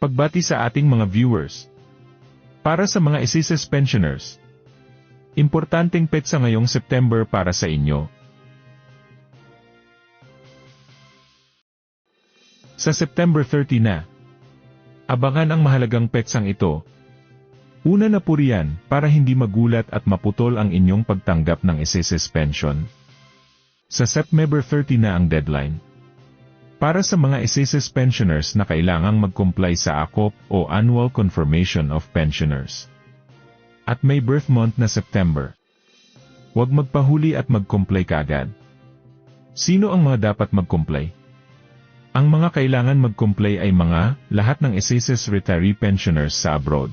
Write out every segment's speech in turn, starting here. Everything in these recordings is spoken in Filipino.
Pagbati sa ating mga viewers. Para sa mga SSS pensioners, importanteng petsa ngayong September para sa inyo. Sa September 30 na, abangan ang mahalagang petsang ito. Una na po riyan, para hindi magulat at maputol ang inyong pagtanggap ng SSS pension. Sa September 30 na ang deadline. Para sa mga SSS pensioners na kailangang mag-comply sa AKOP o Annual Confirmation of Pensioners. At may birth month na September. Huwag magpahuli at mag-comply kaagad. Sino ang mga dapat mag-comply? Ang mga kailangan mag-comply ay lahat ng SSS retiree pensioners sa abroad.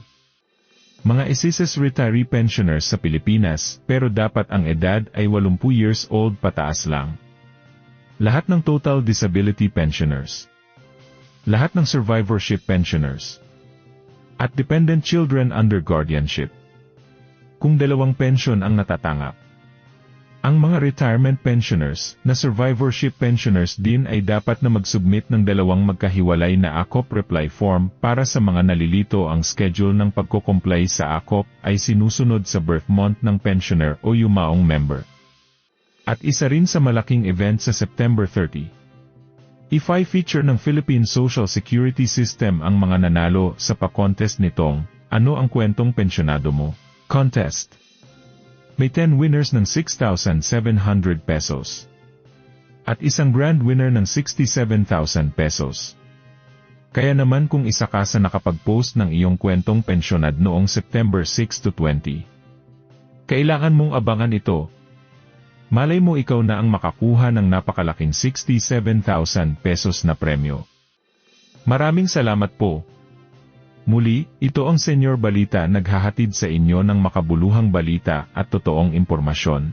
Mga SSS retiree pensioners sa Pilipinas, pero dapat ang edad ay 80 years old pataas lang. Lahat ng total disability pensioners. Lahat ng survivorship pensioners. At dependent children under guardianship. Kung dalawang pension ang natatanggap. Ang mga retirement pensioners na survivorship pensioners din ay dapat na mag-submit ng dalawang magkahiwalay na AKOP reply form para sa mga nalilito ang schedule ng pagko-comply sa AKOP ay sinusunod sa birth month ng pensioner o yumaong member. At isa rin sa malaking event sa September 30. I-feature ng Philippine Social Security System ang mga nanalo sa pa-contest nitong Ano ang Kwentong Pensyonado Mo? Contest. May 10 winners ng 6,700 pesos. At isang grand winner ng 67,000 pesos. Kaya naman kung isa ka sa nakapag-post ng iyong kwentong pensyonad noong September 6 to 20. Kailangan mong abangan ito. Malay mo ikaw na ang makakuha ng napakalaking 67,000 pesos na premyo. Maraming salamat po. Muli, ito ang Senyor Balita naghahatid sa inyo ng makabuluhang balita at totoong impormasyon.